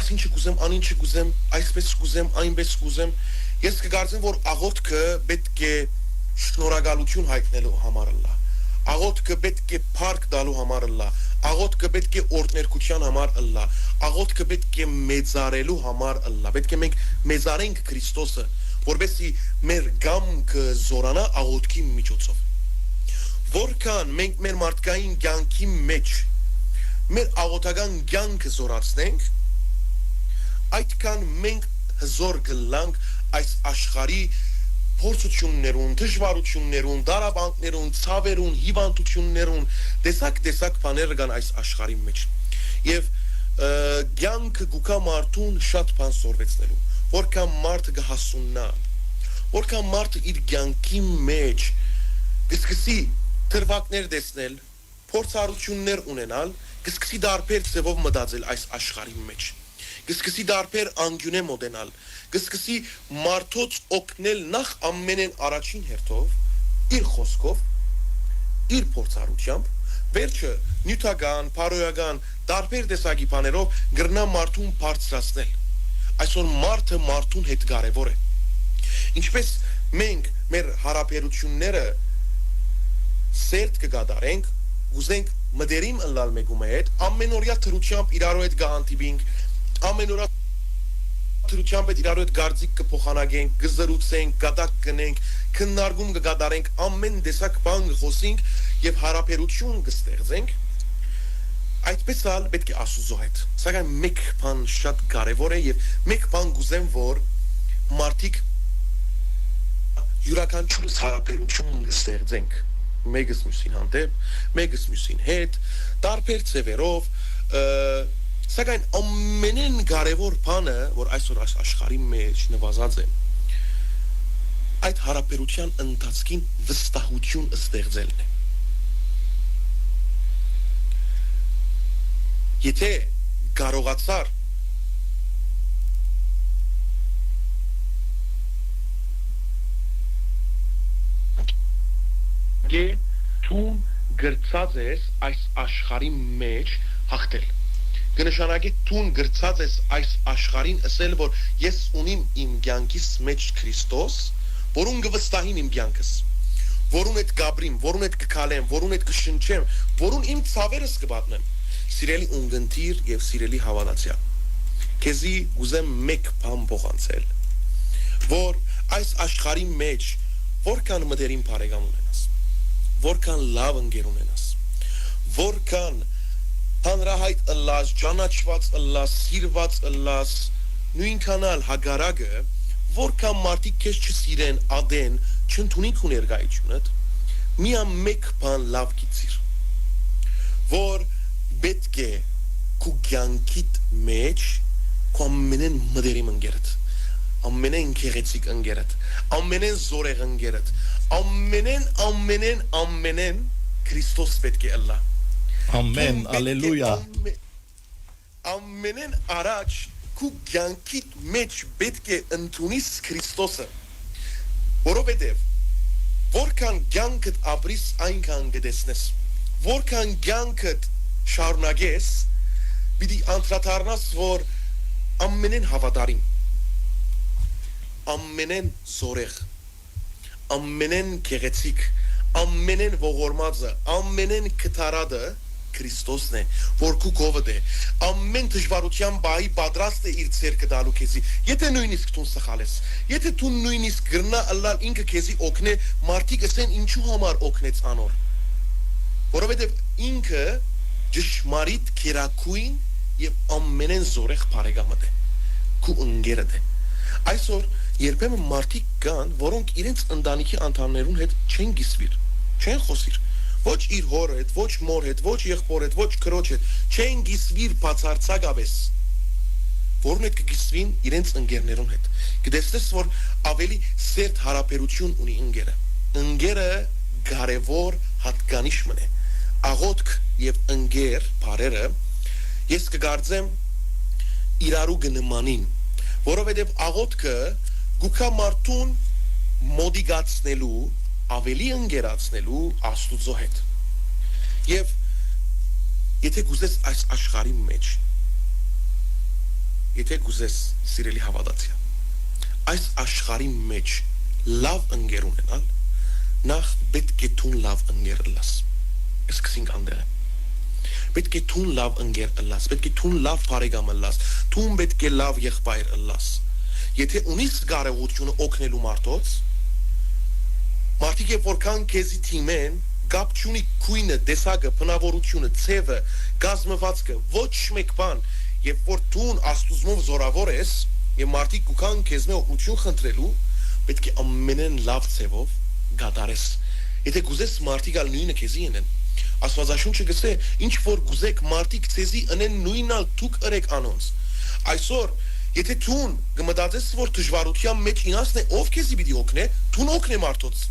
ասինչը կուզեմ անինչը կուզեմ այսպես կուզեմ այնպես կուզեմ ես կգարձեմ որ աղոթքը պետք է շնորհակալություն հայտնելու համար լա աղոթքը պետք է փառք տալու համար լա աղոթքը պետք է օրհներկության համար լա աղոթքը պետք է մեծարելու համար լա պետք է մենք մեծարենք Քրիստոսը որովհետեւ մեր գամքը զորանա աղոթքի միջոցով որքան մենք մեր մարդկային կյանքի մեջ մեր աղոթական կյանքը զորացնենք այդքան մենք հզոր գլանք այս աշխարհի փորձություններուն, դժվարություններուն, դարաբանքներուն, ցավերուն, հիվանդություններուն, տեսակ բաներ կան այս աշխարհի մեջ։ Եվ կյանքը գուկա մարդուն շատ բան սորվեցնելու։ Որքան մարդը կհասուննա, որքան մարդը իր կյանքի մեջ կսկսի թրվակներ տեսնել, փորձառություններ ունենալ, կսկսի դարբեր ձևով մտածել այս աշխարհի մեջ։ Կսկսի դարբեր անգյունե մոդենալ, կսկսի մարդոց օգնել նախ ամենեն առաջին հերթով իր խոսքով, իր փորձառությամբ, վերջը նյութական, փարոյական, դարբեր տեսակի բաներով գրնա մարդուն բարձրացնել։ Այսօր մարդը մարդուն հետ կարևոր է։ Ինչպես մենք մեր հարաբերությունները սերտ կգադարենք, ուզենք մտերիմ ըլլալ մեկու հետ, ամենօրյա թրությամբ իրարու հետ կհանդիպենք ամենօրյա թրությամբ հետ իրարու հետ գարձիկ կփոխանակենք, կզրուցենք, կատակ կնենք, քննարկում կգադարենք, ամեն տեսակ բան կխոսենք եւ հարաբերություն կստեղծենք։ Այդպես ալ պետք է Աստուծո հետ։ Սակայն մեկ բան շատ կարեւոր է եւ մեկ բան կուզեմ որ մարդիկ յուրաքանչյուր հարաբերություն կստեղծենք մեկս մյուսին հանդեպ, մեկս մյուսին հետ, տարբեր ձևերով Սակայն ամենեն կարևոր բանը, որ այսօր աշխարհի մեջ նվազած է, այդ հարաբերության ընթացքին վստահություն ստեղծելն է։ Եթե կարողացար Տուն գրծած ես այս աշխարհի մեջ հաղթել։ Կնշանակի տուն գրծած ես այս աշխարհին ասել որ ես ունիմ իմ կյանքիս մեջ Քրիստոս, որուն կվստահիմ իմ կյանքս, որուն հետ գաբրիմ, որուն հետ կքալեմ, որուն հետ կշնչեմ, որուն իմ ցավերս կպատնեմ։ Սիրելի ունգընտիր եւ սիրելի հավատացյալ, քեզի ուզեմ մեկ բան փոխանցել, որ այս աշխարհի մեջ որքան մտերիմ բարեկամ ունենաս, որքան լավ ընկեր ունենաս, որքան հանրահայտ ըլլաս, ճանաչված ըլլաս, սիրված ըլլաս, նույնքանալ հագարագը, որքան մարդիկ քեզ չսիրեն, ադեն, չընդունին քու ներկայությունդ, միամ մեկ բան լավ գիտիր, որ պետք է քու կյանքիդ մեջ քու ամենեն մտերիմ ընկերդ, ամենեն գեղեցիկ ընկերդ, ամենեն զորեղ ընկերդ, ամենեն Քրիստոս պետք է ըլլա։ Ամեն, ալելույա։ Ամենեն առաջ քու կյանքիդ մեջ պետք է ընդունիս Քրիստոսը, որովհետև որքան կյանքդ ապրիս այնքան կտեսնես, որքան կյանքդ շարունակես, պիտի անդրադառնաս, որ ամենեն հավատարիմ, ամենեն զորեղ, ամենեն գեղեցիկ, ամենեն ողորմածը, ամենեն կտարադը Քրիստոսն է, որ քու կովդ է, ամեն դժվարության բահի պատրաստ է իր ցերկը դալու քեզի, եթե նույնիսկ տուն սխալես, եթե դու նույնիսկ գրնա ըլլալ ինքը քեզի օգնե, մարդիկ ասեն ինչու համար օգնեց անոր, որովհետև ինքը ճշմարիտ քերակույն եւ ամենեն զորեղ բարեկամդ է, քու ընկերդ է։ Այսօր երբեմն մարդիկ կան, որոնք իրենց ընտանիքի անդամներուն հետ չեն գիսվիր, չեն խոսիր, ոչ իր հոր հետ, ոչ մոր հետ, ոչ եղբոր հետ, ոչ քրոջ հետ, չեն գիսվիր բացարձակապես, որն հետ կգիսվին իրենց ընկերներուն հետ։ Կտեսնես, որ ավելի սերտ հարաբերություն ունի ընկերը։ Ընկերը կարևոր հատկանիշ մնե։ Աղոթք եւ ընկեր բարերը ես կգարձեմ իրարու գնմանին, որովհետեւ աղոթքը գուքա մարդուն մոդիգացնելու ավելի ընկերացնելու Աստուծո հետ։ Եվ եթե գուզես այս աշխարհի մեջ, եթե գուզես սիրելի հավատացյալ, այս աշխարհի մեջ լավ ընկեր ունենալ, նախ պետք է տուն լավ ընկեր լաս։ Սկսենք անդերը։ Պետք է տուն լավ ընկեր լաս, պետք է տուն լավ բարեկամ լաս, տուն պետք է լավ եղբայր լաս։ Եթե ունիս կարողությունը օգնելու մարդոց, մարդիկ երբ որքան քեզի թիմեն, գապ չունի քույնը, տեսակը, բնավորությունը, ցևը, գազմվածքը, ոչ մեկ բան, երբ որ դու Աստուծմով զորավոր ես, եւ մարդիկ կուքան քեզ մե օգնություն խնդրելու, պետք է ամենեն լավ ցևով գադարես։ Եթե գուզես մարդիկ ալ նույնը քեզի ինեն, Աստվածաշունչը գսե, ինչ որ գուզեք մարդիկ ցեզի ընեն նույնալ դուք ըրեք անոնց։ Այսօր եթե դու գմտածես, որ դժվարության մեջ ինասն է, ով քեզի պիտի օգնե, դու օգնե մարդոց։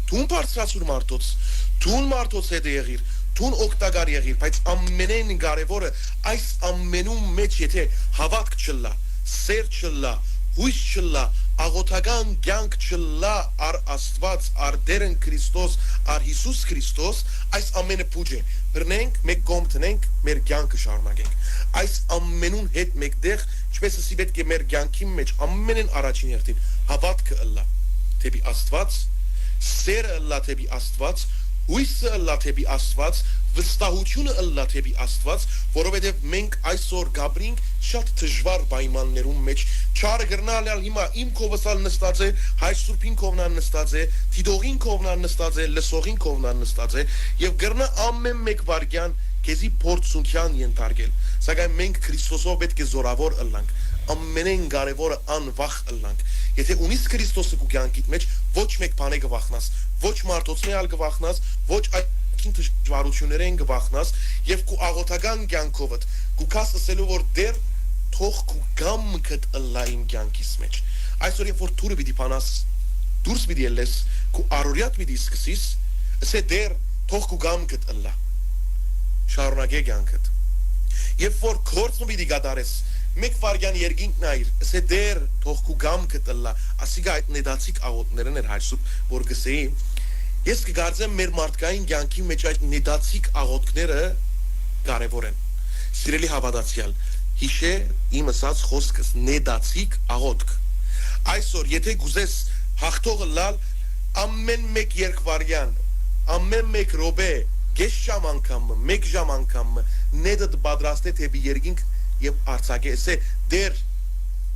Դու բարձրացուր մարդոց, դու մարդոց հետ եղիր, դու օգտակար եղիր, բայց ամենեն կարևորը այս ամենում մեջ եթե հավատք չլա, սեր չլա, հույս չլա, աղոթական կյանք չլա ար Աստված, ար Տերն Քրիստոս, ար Հիսուս Քրիստոս, այս ամենը փուջ է։ Բռնենք, մեկ կողմ տնենք, մեր կյանքը շարունակենք։ Այս ամենուն հետ մեկտեղ, ինչպես ասի պետք է մեր կյանքի մեջ ամենեն առաջին հերթին հավատքը ըլլա թեպի Աստված, սերը ըլլա թեպի Աստված, հույսը ըլլա թեպի Աստված, վստահությունը ըլլա թեպի Աստված, որովհետև մենք այսօր գաբրինք շատ դժվար պայմաններում մեջ, չարը գրնալ հիմա իմ կովսալ նստած է, հայ սուրբին կովնան նստած է, թիդողին կովնան նստած է, լսողին կովնան նստած է, եւ գրնա ամեն մեկ վարքյան քեզի փորձության ենթարկել։ Սակայն մենք Քրիստոսով պետք է զորավոր ըլլանք, ամենեն կարևորը անվախ ըլլանք։ Եթե ունիս Քրիստոսը քո կյանքիդ մեջ, ոչ մեկ բան է գվախնաս, ոչ մարդոցն է ալ գվախնաս, ոչ այդքին դժվարություններեն գվախնաս, եւ քո աղոթական կյանքովդ գուքաս ասելու որ դեր թող քո գամքդ ըլլա իմ կյանքիս մեջ։ Այսօր երբ որ դուրը պիտի փանաս, դուրս պիտի ելես, քո առօրյատ պիտի սկսես, ասե դեր թող քո գամքդ ըլլա։ Շարունակե կյանքդ։ Երբ որ գործը պիտի գդարես, մեկ վարյան երկինք նայր, ասե դեր թող քու գամքը տլա, ասիգա այդ նեդացիկ աղոտներն էր հայսուպ, որ գսեի, Ես կգարձեմ մեր մարդկային կյանքի մեջ այդ նետացիկ աղոթքները կարևոր են։ Սիրելի հավատացյալ, հիշե իմ ասած խոսքս նետացիկ աղոթք։ Այսօր եթե գուզես հաղթողը լալ ամեն մեկ երկվարյան, ամեն մեկ րոպե, կես ժամ անգամ, մեկ ժամ անգամ նետդ պատրաստե թեպի երկինք եւ արցակե, ասե դեր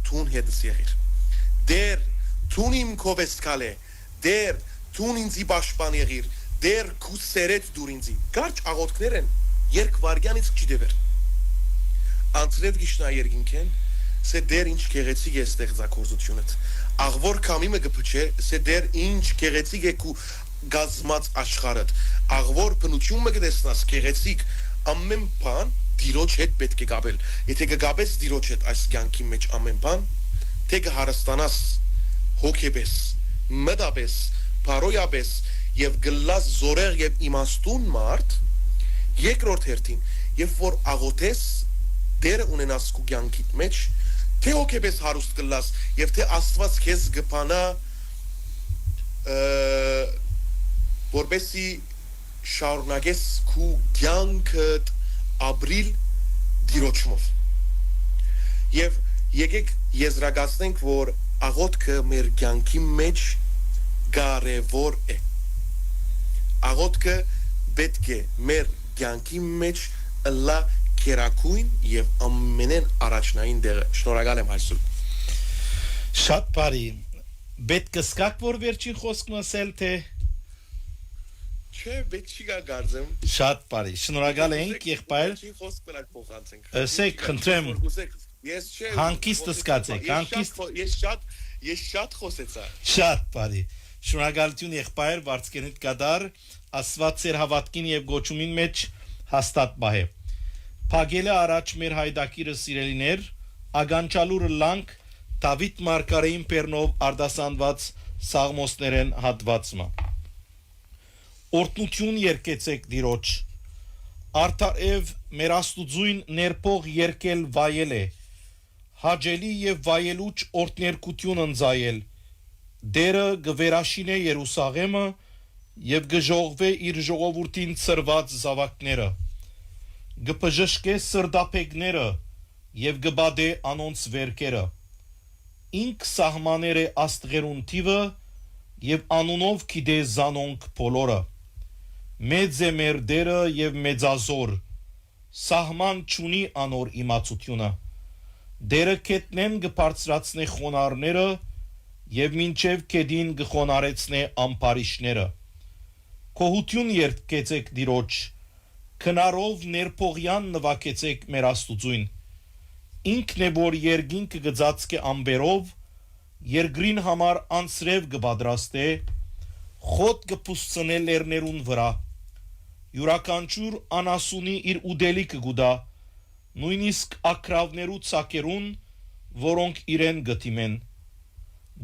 թուն հետս եղիր։ Դեր թուն իմ քովես կալե, դեր թուն ինձի պաշտպան եղիր, դեր քու սերեց դուր ինձի։ Կարճ աղոթքներ են, երկվարյանից չդեվեր։ Անցրև գիշնա երկինքեն, սե դեր ինչ գեղեցիկ է ստեղծագործությունդ։ Աղվոր կամիմը գփչե, սե դեր ինչ գեղեցիկ է քու գազմած աշխարհդ։ Աղվոր բնությունը կտեսնաս գեղեցիկ ամեն բան դիրոջ հետ պետք է գաբել։ Եթե կգաբես դիրոջ հետ այս կյանքի մեջ ամեն բան, թե կհարստանաս հոգեպես, մտապես, բարոյապես եւ գլաս զորեղ եւ իմաստուն մարդ, երկրորդ հերթին, երբ որ աղոթես դերը ունենաս քու կյանքիդ մեջ, թե հոգեպես հարուստ գլաս եւ թե Աստված քեզ գփանա որբեսի շարունակես քու կյանքդ ապրիլ դիրոջմով։ Եվ եկեք եզրակացնենք, որ աղոթքը մեր կյանքի մեջ կարևոր է։ Աղոթքը պետք է մեր կյանքի մեջ լա քերակույն եւ ամենեն առաջնային դերը։ Շնորհակալ եմ այսօր։ Շատ բարի։ Պետք է սկակ որ վերջին խոսքն ասել թե Չէ, պետք չի գարձեմ։ Շատ բարի։ Շնորհակալ ենք եղբայր։ Վերջին խոսքն էլ փոխանցենք։ Ասեք, խնդրեմ։ Ես չէ։ Հանկիստ սկացեք, հանկիստ։ Ես շատ խոսեցա։ Շատ բարի։ Շնորհակալություն եղբայր վարձկենիդ կդար Աստված ծեր հավատքին եւ գոչումին մեջ հաստատ բահե։ Փագելը առաջ մեր հայդակիրը սիրելիներ, ագանչալուրը լանք Դավիթ Մարգարեին Պերնով արդասանված սաղմոսներեն հատվածը։ Օրտնություն երկեցեք դիրոջ, արդարև մեր աստուծույն ներփող երկել վայել է, հաջելի եւ վայելուչ օրտներկություն ընձայել, դերը գվերաշինե Երուսաղեմը եւ գժողվե իր ժողովրդին ծրված զավակները, գպժշկե սրդապեգները եւ գբադե անոնց վերքերը, ինք սահմաներ է աստղերուն թիվը եւ անունով գիտե զանոնք բոլորը, մեծ է մեր դերը եւ մեծազոր, սահման չունի անոր իմացությունը, դերը կետնեն գբարձրացնե խոնարները եւ մինչեւ կեդին գխոնարեցնե ամպարիշները, կողություն երկեցեք դիրոջ, քնարով ներփողյան նվակեցեք մեր աստուծույն, ինքն է որ երգինք գծածկե ամբերով, երգրին համար անցրև գբադրաստե, խոտ գպուսցնե լերներուն վրա, յուրականչուր անասունի իր ուդելիքը գուդա, նույնիսկ ակրավներու ցակերուն, որոնք իրեն գտիմեն,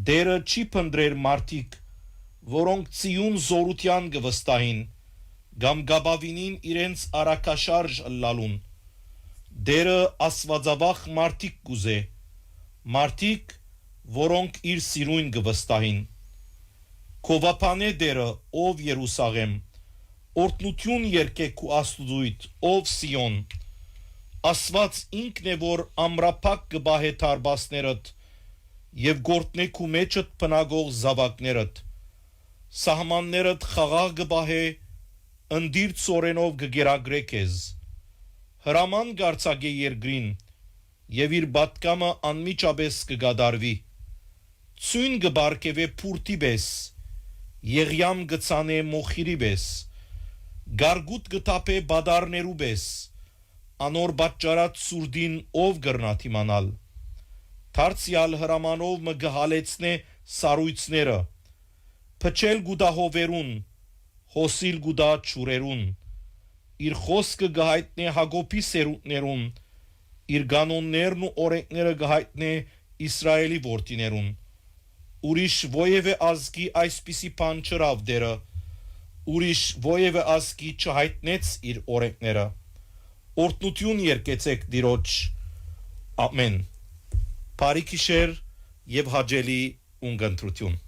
դերը չի փնդրեր մարդիկ, որոնք ծիուն զորության գվստահին, գամ գաբավինին իրենց արակաշարժ լալուն, դերը ասվածավախ մարդիկ գուզե, մարդիկ, որոնք իր սիրույն գվստահին, կովապանե դերը, ով Երուսաղեմ, օրտնություն երկեք ու աստուծույթ, ով Սիոն, ասված ինքն է, որ ամրապակ գբահե թարբասներըդ, եւ գործնեք ու մեջըդ պնագող զավակներըդ, սահմաններըդ խաղաղ գբահե, ընդիր ծորենով գգերագրե քեզ, հրաման գարցագե երգրին, եւ իր բատկամը անմիջապես կգադարվի, ցույն գբարկևե փուրտի պես, եղյամ գցանե մոխիրի պես, գարգուտ գտապե բադարներու պես, անոր պատճառած սուրդին ով գրնաթ իմանալ, թարցյալ հրամանով մը գհալեցնե սարույցները, փչել գուդա հովերուն, հոսիլ գուդա չուրերուն, իր խոսքը գհայտնե Հակոբի սերունդներուն, իր կանոններն ու օրենքները գհայտնե Իսրայելի որդիներուն, ուրիշ ովևէ ազգի այսպիսի բան չրավ դերը, ուրիշ ովևէ ազգի չհայտնեց իր օրենքները, օրտնություն երկեցեք դիրոջ, ամեն, բարի գիշեր եւ հաջելի ունգընտրություն։